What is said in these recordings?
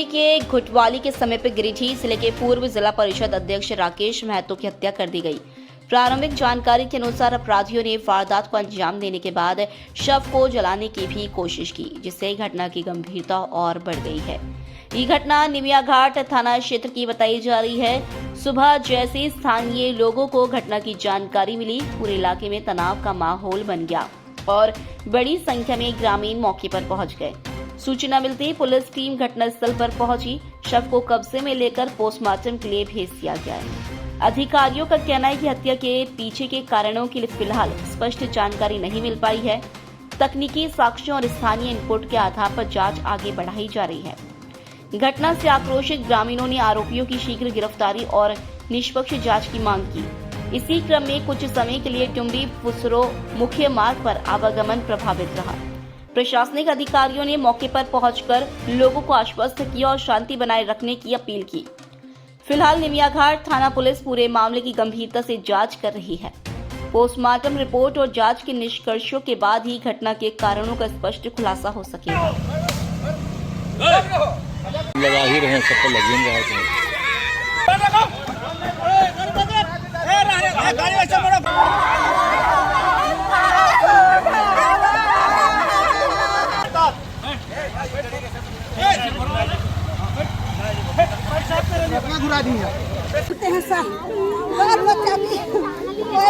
गिरिडीह के घुटवाली के समय पर गिरिडीह जिले के पूर्व जिला परिषद अध्यक्ष राकेश महतो की हत्या कर दी गई। प्रारंभिक जानकारी के अनुसार अपराधियों ने वारदात को अंजाम देने के बाद शव को जलाने की भी कोशिश की, जिससे घटना की गंभीरता और बढ़ गई है। ये घटना निमिया घाट थाना क्षेत्र की बताई जा रही है। सुबह जैसे स्थानीय लोगों को घटना की जानकारी मिली, पूरे इलाके में तनाव का माहौल बन गया और बड़ी संख्या में ग्रामीण मौके पर पहुंच गए। सूचना मिलते ही पुलिस टीम घटनास्थल पर पहुंची। शव को कब्जे में लेकर पोस्टमार्टम के लिए भेज दिया गया है। अधिकारियों का कहना है कि हत्या के पीछे के कारणों के लिए फिलहाल स्पष्ट जानकारी नहीं मिल पाई है। तकनीकी साक्ष्यों और स्थानीय इनपुट के आधार पर जांच आगे बढ़ाई जा रही है। घटना से आक्रोशित ग्रामीणों ने आरोपियों की शीघ्र गिरफ्तारी और निष्पक्ष जांच की मांग की। इसी क्रम में कुछ समय के लिए टुमरी फुसरो मुख्य मार्ग पर आवागमन प्रभावित रहा। प्रशासनिक अधिकारियों ने मौके पर पहुंचकर लोगों को आश्वस्त किया और शांति बनाए रखने की अपील की। फिलहाल निमिया घाट थाना पुलिस पूरे मामले की गंभीरता से जांच कर रही है। पोस्टमार्टम रिपोर्ट और जांच के निष्कर्षों के बाद ही घटना के कारणों का स्पष्ट खुलासा हो सकेगा। लगा ही रहे सब तो लगेंगे।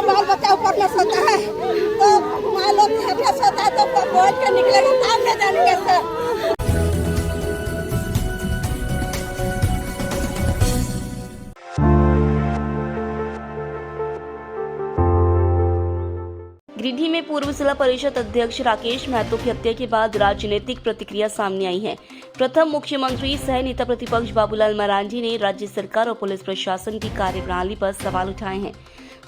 बाल बच्चा ऊपर में सोता है तो माँ लोग सोता है तो बोझ के निकलेगा काम में जाएंगे सर। गिरिडीह में पूर्व जिला परिषद अध्यक्ष राकेश महतो की हत्या के बाद राजनीतिक प्रतिक्रिया सामने आई है। प्रथम मुख्यमंत्री सह नेता प्रतिपक्ष बाबूलाल मरांडी ने राज्य सरकार और पुलिस प्रशासन की कार्यप्रणाली पर सवाल उठाए हैं।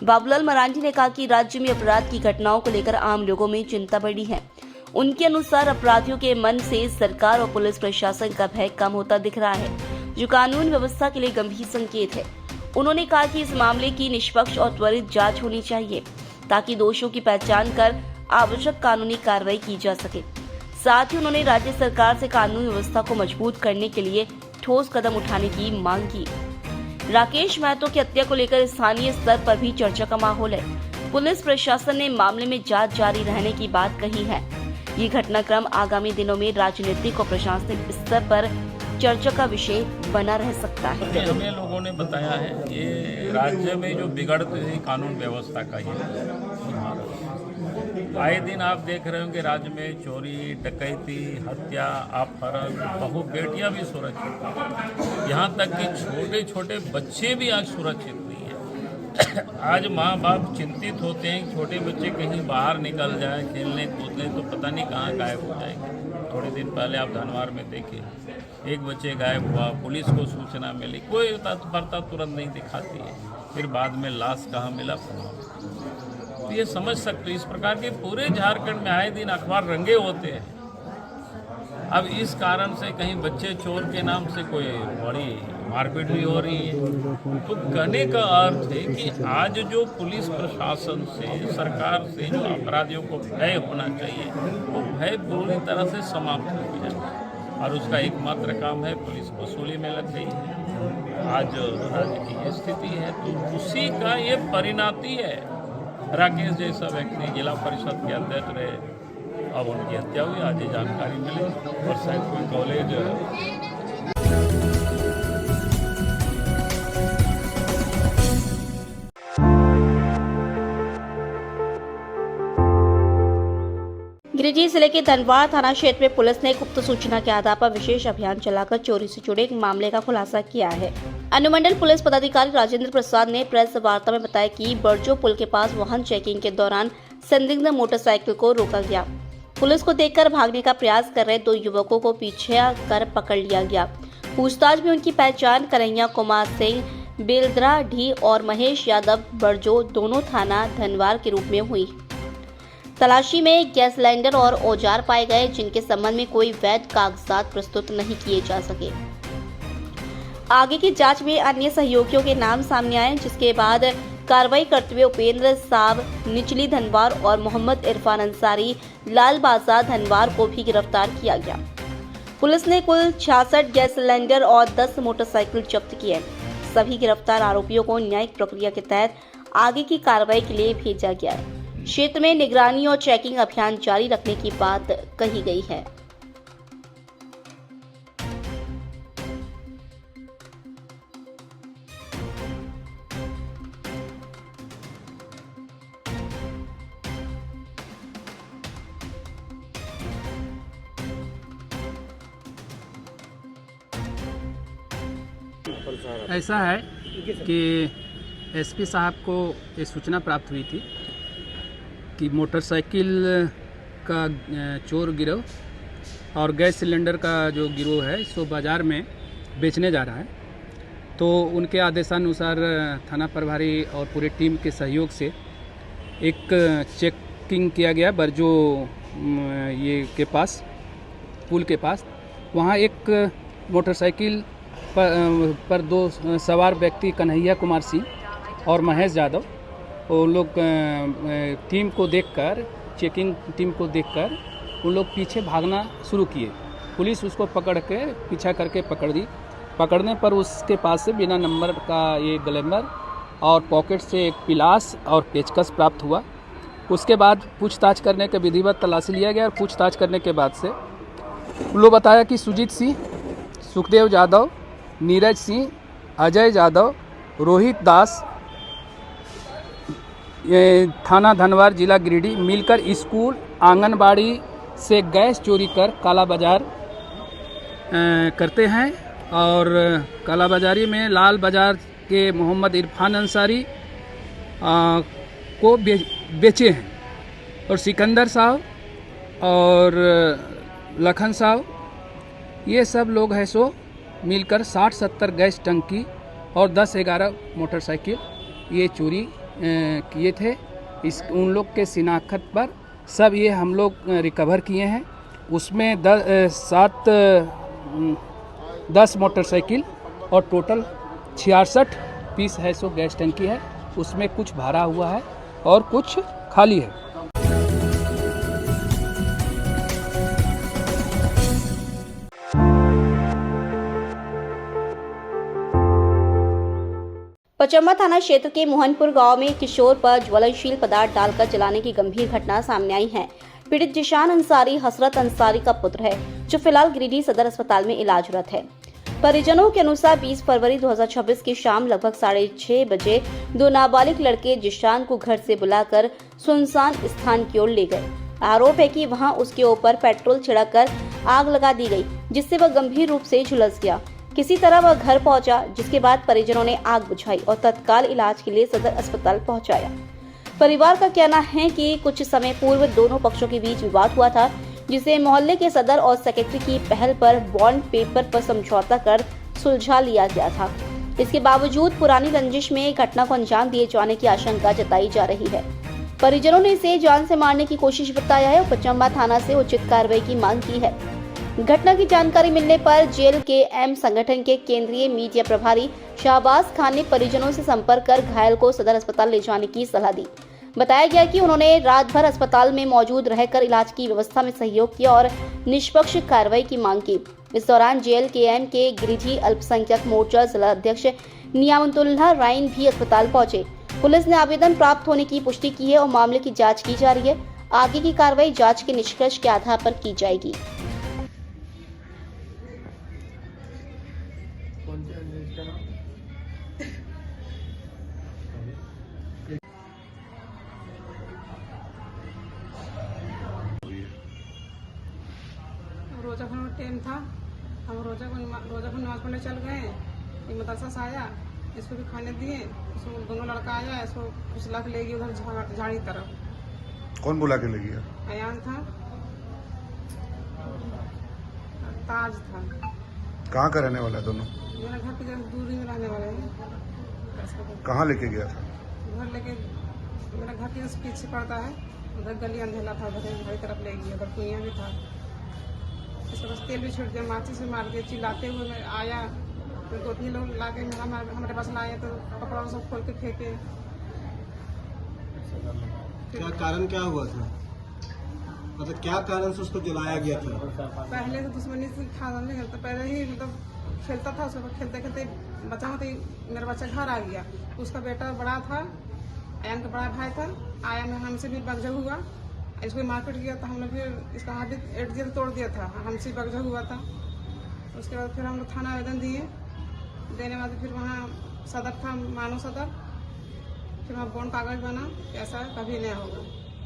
बाबूलाल मरांडी ने कहा कि राज्य में अपराध की घटनाओं को लेकर आम लोगों में चिंता बढ़ी है। उनके अनुसार अपराधियों के मन से सरकार और पुलिस प्रशासन का भय कम होता दिख रहा है, जो कानून व्यवस्था के लिए गंभीर संकेत है। उन्होंने कहा कि इस मामले की निष्पक्ष और त्वरित जांच होनी चाहिए ताकि दोषियों की पहचान कर आवश्यक कानूनी कार्रवाई की जा सके। साथ ही उन्होंने राज्य सरकार से कानून व्यवस्था को मजबूत करने के लिए ठोस कदम उठाने की मांग की। राकेश महतो की हत्या को लेकर स्थानीय स्तर पर भी चर्चा का माहौल है। पुलिस प्रशासन ने मामले में जांच जारी रहने की बात कही है। ये घटनाक्रम आगामी दिनों में राजनीतिक और प्रशासनिक स्तर पर चर्चा का विषय बना रह सकता है। हमें लोगों ने बताया है ये राज्य में जो बिगड़ती हुई कानून व्यवस्था का ही आए दिन आप देख रहे होंगे राज्य में चोरी, डकैती, हत्या, अपहरण, बहु बेटियां भी सुरक्षित, यहाँ तक कि छोटे छोटे बच्चे भी आज सुरक्षित नहीं है। आज माँ बाप चिंतित होते हैं छोटे बच्चे कहीं बाहर निकल जाए खेलने कूदने तो पता नहीं कहाँ गायब हो जाएंगे। थोड़े दिन पहले आप धनवार में देखे एक बच्चे गायब हुआ, पुलिस को सूचना मिली, कोई तत्परता तुरंत नहीं दिखाती है, फिर बाद में लाश कहाँ मिला। तो ये समझ सकते इस प्रकार के पूरे झारखंड में आए दिन अखबार रंगे होते हैं। अब इस कारण से कहीं बच्चे चोर के नाम से कोई बड़ी मारपीट भी हो रही है। तो कहने का अर्थ है कि आज जो पुलिस प्रशासन से, सरकार से जो अपराधियों को भय होना चाहिए वो भय पूरी तरह से समाप्त हो गया है और उसका एकमात्र काम है पुलिस वसूली में लग गई है। आज राज्य की ये स्थिति है तो उसी का ये परिणाति है। राकेश जैसा व्यक्ति जिला परिषद के अध्यक्ष रहे, अब उनकी हत्या हुई, आज ये जानकारी मिली और शायद कोई कॉलेज गिरिडीह जिले के धनवार थाना क्षेत्र में पुलिस ने गुप्त सूचना के आधार पर विशेष अभियान चलाकर चोरी से जुड़े एक मामले का खुलासा किया है। अनुमंडल पुलिस पदाधिकारी राजेंद्र प्रसाद ने प्रेस वार्ता में बताया कि बरजो पुल के पास वाहन चेकिंग के दौरान संदिग्ध मोटरसाइकिल को रोका गया। पुलिस को देखकर भागने का प्रयास कर रहे 2 युवकों को पीछे कर पकड़ लिया गया। पूछताछ में उनकी पहचान कन्हैया कुमार सिंह बेलदरा ढी और महेश यादव बरजो दोनों थाना धनवार के रूप में हुई। तलाशी में गैस सिलेंडर और औजार पाए गए, जिनके संबंध में कोई वैध कागजात प्रस्तुत नहीं किए जा सके। आगे की जांच में अन्य सहयोगियों के नाम सामने आए, जिसके बाद कार्रवाई करते हुए उपेंद्र साव निचली धनवार और मोहम्मद इरफान अंसारी लाल बाजार धनवार को भी गिरफ्तार किया गया। पुलिस ने कुल 66 गैस सिलेंडर और 10 मोटरसाइकिल जब्त किए। सभी गिरफ्तार आरोपियों को न्यायिक प्रक्रिया के तहत आगे की कार्रवाई के लिए भेजा गया है। क्षेत्र में निगरानी और चेकिंग अभियान जारी रखने की बात कही गई है। ऐसा है कि एसपी साहब को ये सूचना प्राप्त हुई थी कि मोटरसाइकिल का चोर गिरोह और गैस सिलेंडर का जो गिरोह है इसको बाज़ार में बेचने जा रहा है। तो उनके आदेशानुसार थाना प्रभारी और पूरे टीम के सहयोग से एक चेकिंग किया गया बरजो ये के पास पुल के पास। वहाँ एक मोटरसाइकिल पर दो सवार व्यक्ति कन्हैया कुमार सिंह और महेश यादव, वो लोग टीम को देखकर चेकिंग टीम को देखकर उन लोग पीछे भागना शुरू किए। पुलिस उसको पकड़ के पीछा करके पकड़ दी। पकड़ने पर उसके पास से बिना नंबर का ये ग्लैमर और पॉकेट से एक पिलास और पेचकस प्राप्त हुआ। उसके बाद पूछताछ करने के विधिवत तलाशी लिया गया और पूछताछ करने के बाद से उन लोग बताया कि सुजीत सिंह, सुखदेव यादव, नीरज सिंह, अजय यादव, रोहित दास, ये थाना धनवार जिला गिरिडीह मिलकर स्कूल आंगनबाड़ी से गैस चोरी कर काला बाजार करते हैं और काला बाजारी में लाल बाजार के मोहम्मद इरफान अंसारी को बेचे हैं और सिकंदर साहब और लखन साहब ये सब लोग हैं सो मिलकर 60-70 गैस टंकी और 10-11 मोटरसाइकिल ये चोरी किए थे। उन लोग के शिनाख्त पर सब ये हम लोग रिकवर किए हैं। उसमें 10 मोटरसाइकिल और टोटल 66 पीस है सो गैस टंकी है। उसमें कुछ भरा हुआ है और कुछ खाली है। पचम्बा थाना क्षेत्र के मोहनपुर गांव में किशोर पर ज्वलनशील पदार्थ डालकर जलाने की गंभीर घटना सामने आई है। पीड़ित जिशान अंसारी हसरत अंसारी का पुत्र है, जो फिलहाल गिरिडीह सदर अस्पताल में इलाजरत है। परिजनों के अनुसार 20 फरवरी 2026 की शाम लगभग 6:30 बजे दो नाबालिग लड़के जिशान को घर से बुलाकर सुनसान स्थान की ओर ले गए। आरोप है कि वहां उसके ऊपर पेट्रोल छिड़ककर आग लगा दी गई, जिससे वह गंभीर रूप से झुलस गया। किसी तरह वह घर पहुंचा, जिसके बाद परिजनों ने आग बुझाई और तत्काल इलाज के लिए सदर अस्पताल पहुंचाया। परिवार का कहना है कि कुछ समय पूर्व दोनों पक्षों के बीच विवाद हुआ था, जिसे मोहल्ले के सदर और सेक्रेटरी की पहल पर बॉन्ड पेपर पर समझौता कर सुलझा लिया गया था। इसके बावजूद पुरानी रंजिश में घटना को अंजाम दिए जाने की आशंका जताई जा रही है। परिजनों ने इसे जान से मारने की कोशिश बताया है और पचम्बा थाना से उचित कार्रवाई की मांग की है। घटना की जानकारी मिलने पर जेल के एम संगठन के केंद्रीय मीडिया प्रभारी शाहबाज खान ने परिजनों से संपर्क कर घायल को सदर अस्पताल ले जाने की सलाह दी। बताया गया कि उन्होंने रात भर अस्पताल में मौजूद रहकर इलाज की व्यवस्था में सहयोग किया और निष्पक्ष कार्रवाई की मांग की। इस दौरान जेल के एम के गिरिडीह अल्पसंख्यक मोर्चा जिला अध्यक्ष नियामतुल्लाह राइन भी अस्पताल पहुंचे। पुलिस ने आवेदन प्राप्त होने की पुष्टि की है और मामले की जाँच की जा रही है। आगे की कार्रवाई जाँच के निष्कर्ष के आधार पर की जाएगी। रोजा का टाइम था, हम रोजा को नमाज पढ़ने चल गए। ये मदरसा से आया, इसको भी खाने दिए। इसको दोनों लड़का आया, इसको फुसला के ले गया उधर झाड़ी तरफ। कौन बुला के ले गया? अयान था, ताज था। कहाँ का रहने वाला है दोनों? मेरा घर के जब दूरी में रहने वाले हैं। कहाँ लेके गया था? घर लेके मेरा घर के पीछे पड़ता है, उधर गली अंधेला था, उधर घड़ी तरफ ले गया। उधर कुइयाँ भी था। इसको बस तेल भी छूट दिया, माचिस से मार दिया। चिल्लाते हुए मैं आया तो 2-3 लोग ला के हमारे पास लाए तो कपड़ा सब खोल के फेंके। क्या कारण क्या हुआ था? मतलब क्या कारण से उसको जलाया गया था? पहले तो दुश्मनी से खाना नहीं खेलता, पहले ही मतलब खेलता था, उसको खेलते खेलते बचा होते मेरा बच्चा घर आ गया। उसका बेटा बड़ा था, आयन का बड़ा भाई था, आया में हमसे भी बगजग हुआ, इसको मारपीट किया था। हम लोग फिर इसका हाथ भी एट दिया, तोड़ दिया था, हमसे बगजग हुआ था। उसके बाद फिर हम लोग थाना आवेदन दिए, देने बाद फिर वहाँ सदर था, मानो सदर, फिर वहाँ बॉन्ड कागज बना, ऐसा कभी नहीं होगा।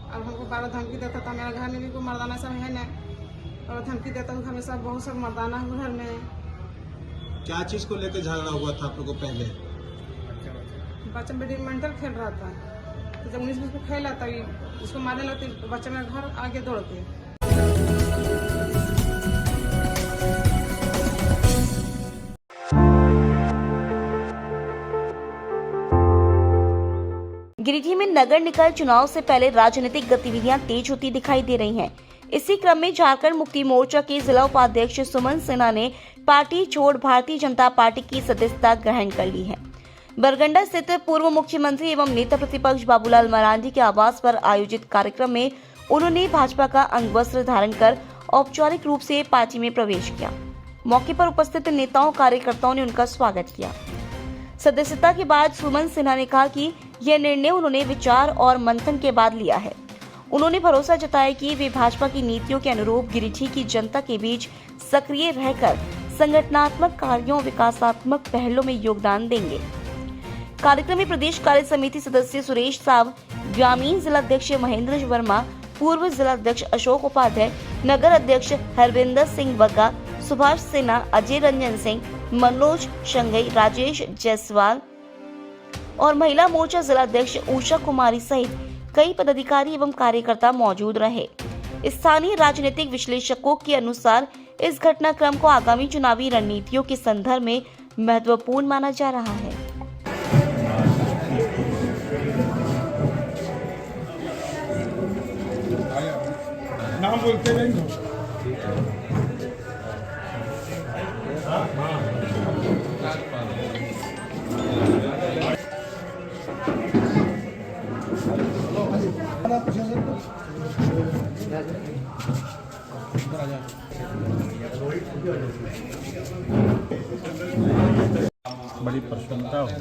अब हमको बारह धमकी देता था, मेरा घर में भी कोई मर्दाना सब है नहीं, और धमकी देता था हमेशा, बहुत सब मर्दाना है घर में। क्या चीज को लेकर झगड़ा हुआ था आप लोगों को पहले? बच्चा बैडमिंटन खेल रहा था, तो जब 19 को खेला तभी उसको मारने लगते, बच्चा मेरा घर आगे दौड़ के। गिरिडीह में नगर निकाय चुनाव से पहले राजनीतिक गतिविधियां तेज होती दिखाई दे रही हैं। इसी क्रम में झारखंड मुक्ति मोर्चा के जिला उपाध्यक्ष सुमन सिन्हा ने पार्टी छोड़ भारतीय जनता पार्टी की सदस्यता ग्रहण कर ली है। बरगंडा स्थित पूर्व मुख्यमंत्री एवं नेता प्रतिपक्ष बाबूलाल मरांडी के आवास पर आयोजित कार्यक्रम में उन्होंने भाजपा का अंगवस्त्र धारण कर औपचारिक रूप से पार्टी में प्रवेश किया। मौके पर उपस्थित नेताओं कार्यकर्ताओं ने उनका स्वागत किया। सदस्यता के बाद सुमन सिन्हा ने कहा कि यह निर्णय उन्होंने विचार और मंथन के बाद लिया है। उन्होंने भरोसा जताया कि वे भाजपा की नीतियों के अनुरूप गिरिडीह की जनता के बीच सक्रिय रहकर संगठनात्मक कार्यों और विकासात्मक पहलों में योगदान देंगे। कार्यक्रम में प्रदेश कार्य समिति सदस्य सुरेश साव, ग्रामीण जिलाध्यक्ष महेंद्र वर्मा, पूर्व जिलाध्यक्ष अशोक उपाध्याय, नगर अध्यक्ष हरविंदर सिंह बग्गा, सुभाष सिन्हा, अजय रंजन सिंह, मनोज शंगई, राजेश जायसवाल और महिला मोर्चा जिलाध्यक्ष उषा कुमारी सहित कई पदाधिकारी एवं कार्यकर्ता मौजूद रहे। स्थानीय राजनीतिक विश्लेषकों के अनुसार इस घटनाक्रम को आगामी चुनावी रणनीतियों के संदर्भ में महत्वपूर्ण माना जा रहा है। नाम बोलते नहीं बड़ी प्रसन्नता हुई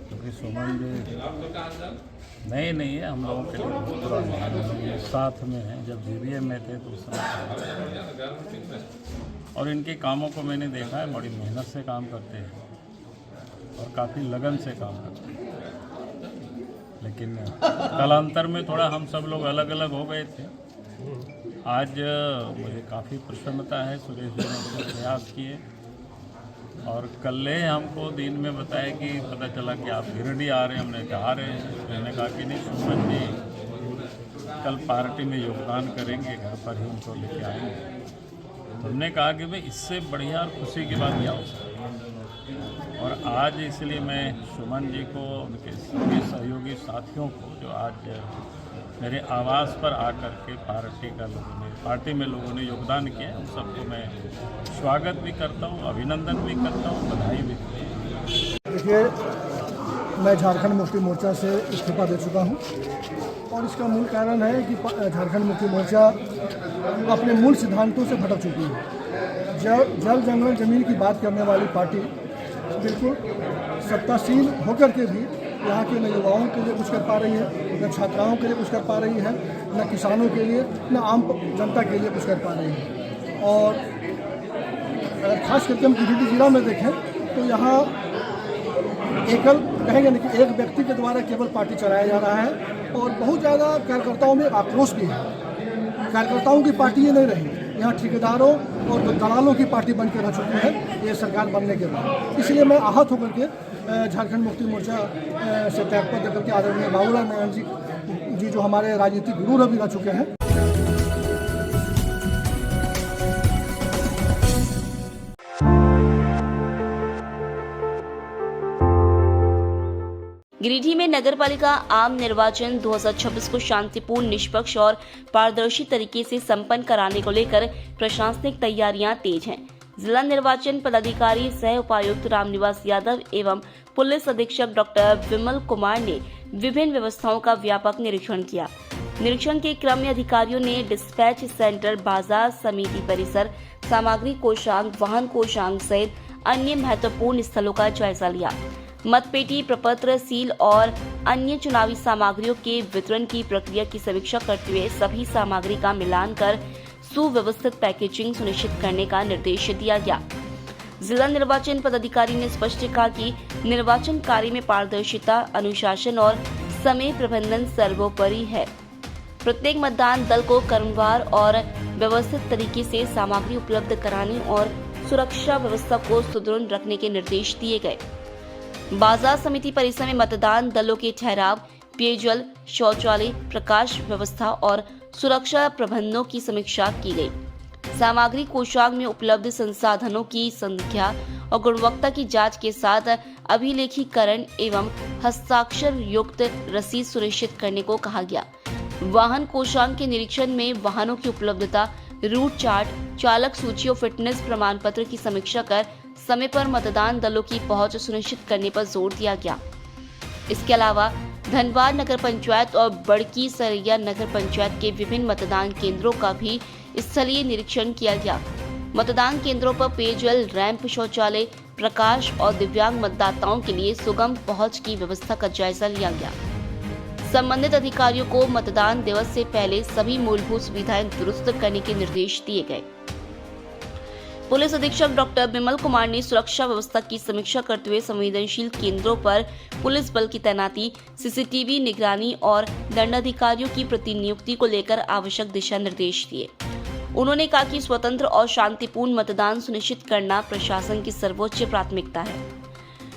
क्योंकि सुमन जी नहीं है, हम लोगों के लिए बहुत पुराने हैं, साथ में हैं। जब जीबीए में थे तो उस समय, और इनके कामों को मैंने देखा है, बड़ी मेहनत से काम करते हैं और काफ़ी लगन से काम करते हैं। लेकिन कालांतर में थोड़ा हम सब लोग अलग अलग हो गए थे। आज मुझे काफ़ी प्रसन्नता है, सुरेश जी ने बहुत प्रयास किए और कल हमको दिन में बताया कि पता चला कि आप गिरिडीह आ रहे हैं। हमने कहा रहे हैं, मैंने कहा कि नहीं, सुमन जी कल पार्टी में योगदान करेंगे, घर पर ही उनको लेके आएंगे। तो हमने कहा कि भाई इससे बढ़िया और खुशी की बात क्या हो सकती है। और आज इसलिए मैं सुमन जी को, उनके सभी सहयोगी साथियों को जो आज मेरे आवास पर आकर के पार्टी में लोगों ने योगदान किया, उन सबको मैं स्वागत भी करता हूँ, अभिनंदन भी करता हूँ, बधाई भी देता हूँ। देखिए, मैं झारखंड मुक्ति मोर्चा से इस्तीफा दे चुका हूँ और इसका मूल कारण है कि झारखंड मुक्ति मोर्चा अपने मूल सिद्धांतों से भटक चुकी है। जल जंगल जमीन की बात करने वाली पार्टी बिल्कुल सत्तासीन होकर के भी यहाँ के न युवाओं के लिए कुछ कर पा रही है, न छात्राओं के लिए कुछ कर पा रही है, न किसानों के लिए, न आम जनता के लिए कुछ कर पा रही है। और अगर खास करके हम गिरिडीह जिला में देखें तो यहाँ एकल कहेंगे नहीं कि एक व्यक्ति के द्वारा केवल पार्टी चलाया जा रहा है और बहुत ज़्यादा कार्यकर्ताओं में आक्रोश भी है। कार्यकर्ताओं की पार्टी ये नहीं रही, यहाँ ठेकेदारों और दलालों की पार्टी बन के रह चुकी है ये सरकार बनने के बाद। इसलिए मैं आहत होकर के झारखंड मुक्ति मोर्चा से त्यागपत्र देकर के आदरणीय बाबूलाल मरांडी जी जो हमारे राजनीतिक गुरु भी रह चुके हैं। गिरिडीह में नगरपालिका आम निर्वाचन 2026 को शांतिपूर्ण, निष्पक्ष और पारदर्शी तरीके से संपन्न कराने को लेकर प्रशासनिक तैयारियां तेज हैं। जिला निर्वाचन पदाधिकारी सह उपायुक्त रामनिवास यादव एवं पुलिस अधीक्षक डॉक्टर विमल कुमार ने विभिन्न व्यवस्थाओं का व्यापक निरीक्षण किया। निरीक्षण के क्रम में अधिकारियों ने डिस्पैच सेंटर, बाजार समिति परिसर, सामग्री कोषांग, वाहन कोषांग सहित अन्य महत्वपूर्ण स्थलों का जायजा लिया। मतपेटी, प्रपत्र, सील और अन्य चुनावी सामग्रियों के वितरण की प्रक्रिया की समीक्षा करते हुए सभी सामग्री का मिलान कर सुव्यवस्थित पैकेजिंग सुनिश्चित करने का निर्देश दिया गया। जिला निर्वाचन पदाधिकारी ने स्पष्ट कहा कि निर्वाचन कार्य में पारदर्शिता, अनुशासन और समय प्रबंधन सर्वोपरि है। प्रत्येक मतदान दल को क्रमवार और व्यवस्थित तरीके से सामग्री उपलब्ध कराने और सुरक्षा व्यवस्था को सुदृढ़ रखने के निर्देश दिए गए। बाजार समिति परिसर में मतदान दलों के ठहराव, पेयजल, शौचालय, प्रकाश व्यवस्था और सुरक्षा प्रबंधों की समीक्षा की गई। सामग्री कोषांग में उपलब्ध संसाधनों की संख्या और गुणवत्ता की जांच के साथ अभिलेखीकरण एवं हस्ताक्षर युक्त रसीद सुनिश्चित करने को कहा गया। वाहन कोषांग के निरीक्षण में वाहनों की उपलब्धता, रूट चार्ट, चालक सूची और फिटनेस प्रमाण पत्र की समीक्षा कर समय पर मतदान दलों की पहुंच सुनिश्चित करने पर जोर दिया गया। इसके अलावा धनबाद नगर पंचायत और बड़की सरैया नगर पंचायत के विभिन्न मतदान केंद्रों का भी स्थलीय निरीक्षण किया गया। मतदान केंद्रों पर पेयजल, रैंप, शौचालय, प्रकाश और दिव्यांग मतदाताओं के लिए सुगम पहुंच की व्यवस्था का जायजा लिया गया। संबंधित अधिकारियों को मतदान दिवस से पहले सभी मूलभूत सुविधाएं दुरुस्त करने के निर्देश दिए गए। पुलिस अधीक्षक डॉक्टर बिमल कुमार ने सुरक्षा व्यवस्था की समीक्षा करते हुए संवेदनशील केंद्रों पर पुलिस बल की तैनाती, सीसीटीवी निगरानी और दंडाधिकारियों की प्रतिनियुक्ति को लेकर आवश्यक दिशा निर्देश दिए। उन्होंने कहा कि स्वतंत्र और शांतिपूर्ण मतदान सुनिश्चित करना प्रशासन की सर्वोच्च प्राथमिकता है।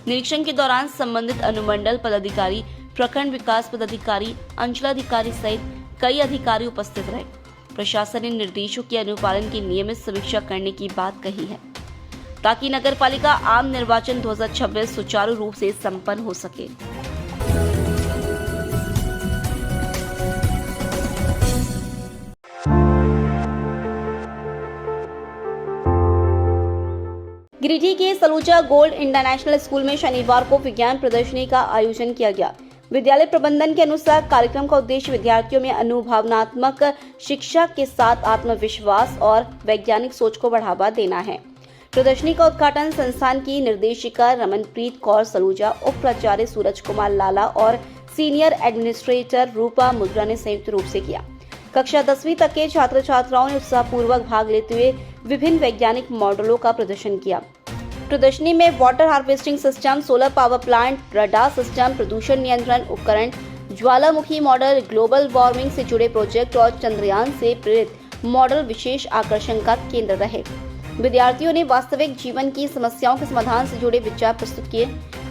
निरीक्षण के दौरान संबंधित अनुमंडल पदाधिकारी, प्रखंड विकास पदाधिकारी, अंचलाधिकारी सहित कई अधिकारी उपस्थित रहे। प्रशासन ने निर्देशों के अनुपालन की नियमित समीक्षा करने की बात कही है ताकि नगरपालिका आम निर्वाचन 2026 सुचारू रूप से संपन्न हो सके। गिरिडीह के सलूजा गोल्ड इंटरनेशनल स्कूल में शनिवार को विज्ञान प्रदर्शनी का आयोजन किया गया। विद्यालय प्रबंधन के अनुसार कार्यक्रम का उद्देश्य विद्यार्थियों में अनुभवनात्मक शिक्षा के साथ आत्मविश्वास और वैज्ञानिक सोच को बढ़ावा देना है। प्रदर्शनी का उद्घाटन संस्थान की निर्देशिका रमनप्रीत कौर सलूजा, उप प्राचार्य सूरज कुमार लाला और सीनियर एडमिनिस्ट्रेटर रूपा मुद्रा ने संयुक्त रूप से किया। कक्षा 10वीं तक के छात्र छात्राओं ने उत्साहपूर्वक भाग लेते हुए विभिन्न वैज्ञानिक मॉडलों का प्रदर्शन किया। प्रदर्शनी में water harvesting system, solar power plant, radar system, प्रदूषण नियंत्रण उपकरण, ज्वालामुखी मॉडल, ग्लोबल वार्मिंग से जुड़े प्रोजेक्ट और चंद्रयान से प्रेरित मॉडल विशेष आकर्षण का केंद्र रहे। विद्यार्थियों ने वास्तविक जीवन की समस्याओं के समाधान से जुड़े विचार प्रस्तुत किए।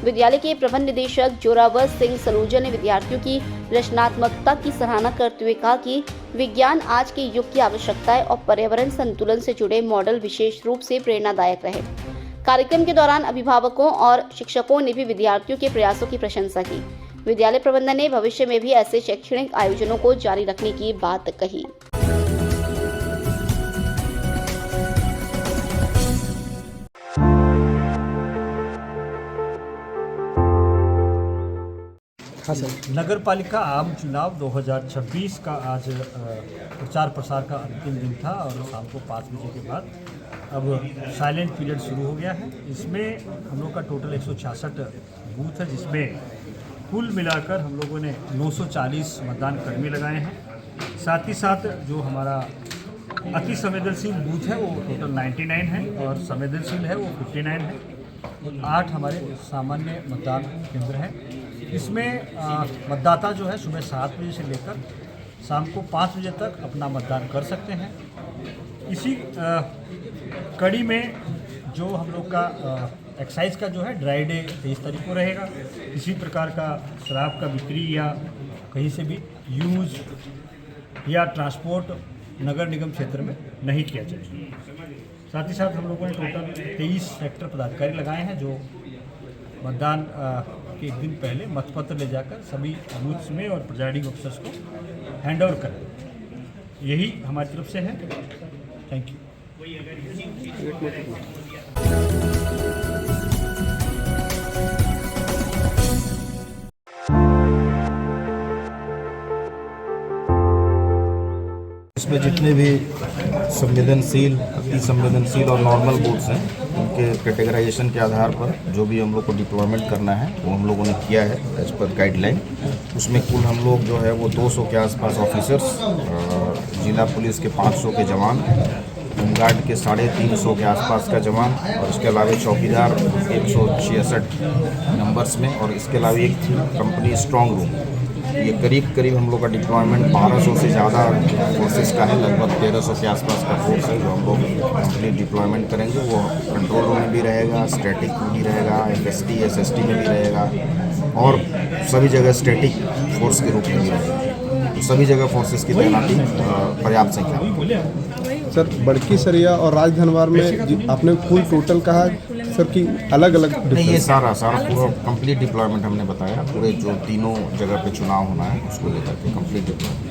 विद्यालय के प्रबंध निदेशक जोरावर सिंह सलूजा ने विद्यार्थियों की रचनात्मकता की सराहना करते हुए कहा कि विज्ञान आज के युग की आवश्यकता है और पर्यावरण संतुलन से जुड़े मॉडल विशेष रूप से प्रेरणादायक रहे। कार्यक्रम के दौरान अभिभावकों और शिक्षकों ने भी विद्यार्थियों के प्रयासों की प्रशंसा की। विद्यालय प्रबंधन ने भविष्य में भी ऐसे शैक्षणिक आयोजनों को जारी रखने की बात कही। नगर पालिका आम चुनाव 2026 का आज प्रचार प्रसार का अंतिम दिन था और शाम को 5 बजे के बाद अब साइलेंट पीरियड शुरू हो गया है। इसमें हम लोग का टोटल 166 बूथ है, जिसमें कुल मिलाकर हम लोगों ने 940 मतदान कर्मी लगाए हैं। साथ ही साथ जो हमारा अति संवेदनशील बूथ है वो टोटल 99 है और संवेदनशील है वो 59 है। 8 हमारे सामान्य मतदान केंद्र हैं। इसमें मतदाता जो है सुबह 7 बजे से लेकर शाम को 5 बजे तक अपना मतदान कर सकते हैं। इसी कड़ी में जो हम लोग का एक्साइज का जो है ड्राई डे 23 तारीख को रहेगा। किसी प्रकार का शराब का बिक्री या कहीं से भी यूज या ट्रांसपोर्ट नगर निगम क्षेत्र में नहीं किया जाएगा। साथ ही साथ हम लोगों ने टोटल 23 सेक्टर पदाधिकारी लगाए हैं जो मतदान के एक दिन पहले मतपत्र ले जाकर सभी बूथ्स में और प्रिजाइडिंग ऑफिसर्स को हैंड ओवर करें। यही हमारी तरफ से है। Thank you. पे जितने भी संवेदनशील, अति संवेदनशील और नॉर्मल बूथ्स हैं, उनके कैटेगराइजेशन के आधार पर जो भी हम लोग को डिप्लॉयमेंट करना है वो हम लोगों ने किया है एज पर गाइडलाइन। उसमें कुल हम लोग जो है वो 200 के आसपास ऑफिसर्स, जिला पुलिस के 500 के जवान, होमगार्ड के 350 के आसपास का जवान और इसके अलावा चौकीदार 166 नंबर्स में, और इसके अलावा एक कंपनी स्ट्रॉन्ग रूम। ये करीब हम लोग का डिप्लॉयमेंट 1200 से ज़्यादा फोर्सेस का है, लगभग 1300 के आसपास का फोर्स है जो हम लोग कंप्लीट डिप्लॉयमेंट करेंगे। वो कंट्रोल रूम में भी रहेगा, स्टैटिक में भी रहेगा, FST SST में भी रहेगा और सभी जगह स्टैटिक फोर्स के रूप में भी रहेगा। तो सभी जगह फोर्सेस की तैनाती पर्याप्त संख्या में। सर, बड़की सरिया और राजधनवार में आपने कुल टोटल कहा सर कि अलग अलग नहीं, ये सारा पूरा कंप्लीट डिप्लॉयमेंट हमने बताया। पूरे जो तीनों जगह पे चुनाव होना है उसको लेकर के कंप्लीट डिप्लॉयमेंट।